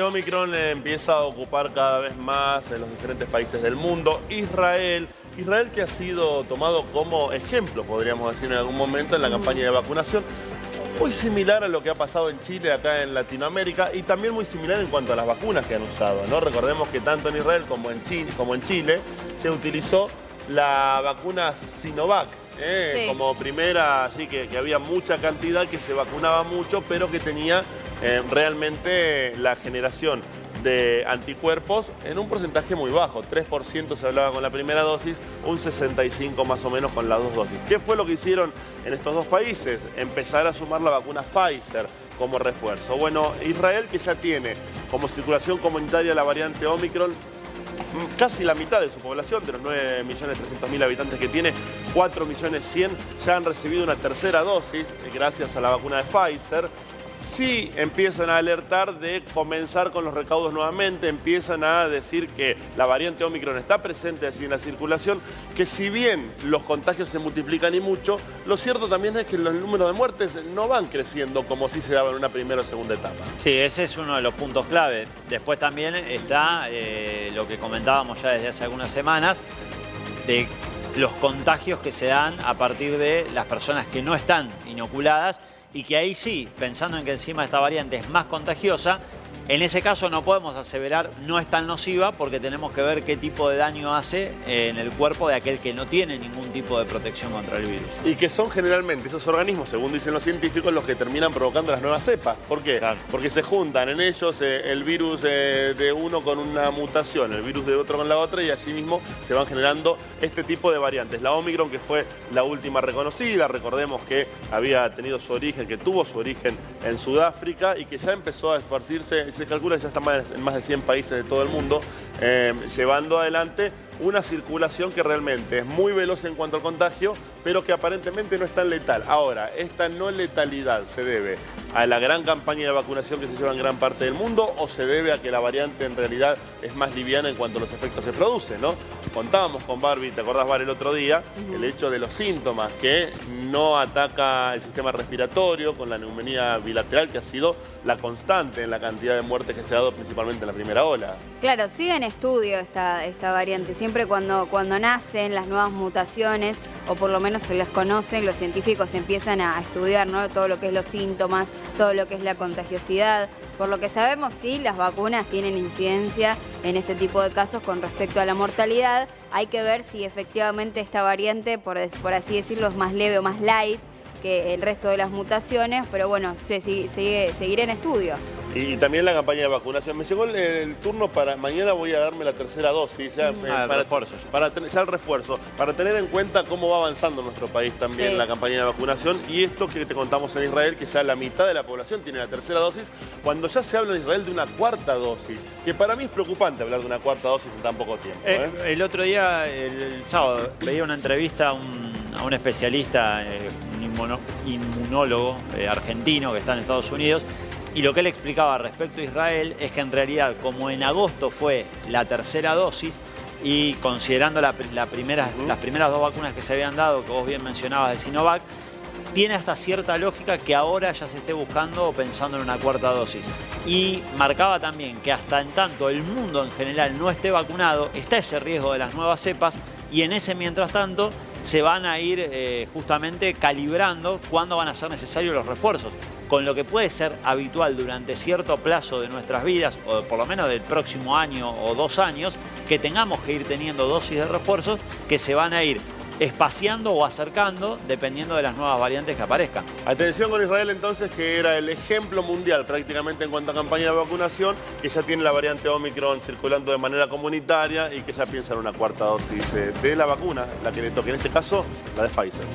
Omicron empieza a ocupar cada vez más en los diferentes países del mundo. Israel que ha sido tomado como ejemplo, podríamos decir en algún momento, en la campaña de vacunación. Muy similar a lo que ha pasado en Chile, acá en Latinoamérica, y también muy similar en cuanto a las vacunas que han usado, ¿no? Recordemos que tanto en Israel como en Chile se utilizó la vacuna Sinovac. Sí. Como primera, así que había mucha cantidad, que se vacunaba mucho, pero que tenía realmente la generación de anticuerpos en un porcentaje muy bajo. 3% se hablaba con la primera dosis, un 65% más o menos con las dos dosis. ¿Qué fue lo que hicieron en estos dos países? Empezar a sumar la vacuna Pfizer como refuerzo. Bueno, Israel, que ya tiene como circulación comunitaria la variante Omicron, casi la mitad de su población, de los 9.300.000 habitantes que tiene, 4.100.000 ya han recibido una tercera dosis gracias a la vacuna de Pfizer. Sí empiezan a alertar de comenzar con los recaudos nuevamente, empiezan a decir que la variante Omicron está presente así en la circulación, que si bien los contagios se multiplican y mucho, lo cierto también es que los números de muertes no van creciendo como si se daba en una primera o segunda etapa. Sí, ese es uno de los puntos clave. Después también está lo que comentábamos ya desde hace algunas semanas, de los contagios que se dan a partir de las personas que no están inoculadas, y que ahí sí, pensando en que encima esta variante es más contagiosa, en ese caso no podemos aseverar no es tan nociva, porque tenemos que ver qué tipo de daño hace en el cuerpo de aquel que no tiene ningún tipo de protección contra el virus. Y que son generalmente esos organismos, según dicen los científicos, los que terminan provocando las nuevas cepas. ¿Por qué? Claro. Porque se juntan en ellos el virus de uno con una mutación, el virus de otro con la otra, y así mismo se van generando este tipo de variantes. La Omicron, que fue la última reconocida, recordemos que había tenido su origen, que tuvo su origen en Sudáfrica y que ya empezó a esparcirse. Se calcula que ya está en más de 100 países de todo el mundo, llevando adelante una circulación que realmente es muy veloz en cuanto al contagio, pero que aparentemente no es tan letal. Ahora, esta no letalidad se debe a la gran campaña de vacunación que se lleva en gran parte del mundo, o se debe a que la variante en realidad es más liviana en cuanto a los efectos que produce, ¿no? Contábamos con Barbie, ¿te acordás, Bar, el otro día? El hecho de los síntomas, que no ataca el sistema respiratorio con la neumonía bilateral, que ha sido la constante en la cantidad de muertes que se ha dado principalmente en la primera ola. Claro, sigue en estudio esta variante. Siempre cuando nacen las nuevas mutaciones, o por lo menos se las conocen, los científicos empiezan a estudiar, ¿no? Todo lo que es los síntomas, todo lo que es la contagiosidad. Por lo que sabemos, sí, las vacunas tienen incidencia en este tipo de casos con respecto a la mortalidad. Hay que ver si efectivamente esta variante, por así decirlo, es más leve o más light que el resto de las mutaciones, pero bueno, seguirá en estudio. Y también la campaña de vacunación. Me llegó el turno para mañana, voy a darme la tercera dosis, ya, el refuerzo, para tener en cuenta cómo va avanzando nuestro país también la campaña de vacunación. Y esto que te contamos en Israel, que ya la mitad de la población tiene la tercera dosis, cuando ya se habla en Israel de una cuarta dosis, que para mí es preocupante hablar de una cuarta dosis en tan poco tiempo. El otro día, el sábado, veía una entrevista a un especialista, un inmunólogo argentino que está en Estados Unidos, y lo que él explicaba respecto a Israel es que en realidad, como en agosto fue la tercera dosis, y considerando las primeras dos vacunas que se habían dado, que vos bien mencionabas de Sinovac, tiene hasta cierta lógica que ahora ya se esté buscando o pensando en una cuarta dosis. Y marcaba también que hasta en tanto el mundo en general no esté vacunado, está ese riesgo de las nuevas cepas, y en ese mientras tanto se van a ir justamente calibrando cuándo van a ser necesarios los refuerzos, con lo que puede ser habitual durante cierto plazo de nuestras vidas, o por lo menos del próximo año o 2 años, que tengamos que ir teniendo dosis de refuerzos que se van a ir espaciando o acercando dependiendo de las nuevas variantes que aparezcan. Atención con Israel entonces, que era el ejemplo mundial prácticamente en cuanto a campaña de vacunación, que ya tiene la variante Omicron circulando de manera comunitaria y que ya piensa en una cuarta dosis de la vacuna, la que le toque, en este caso la de Pfizer.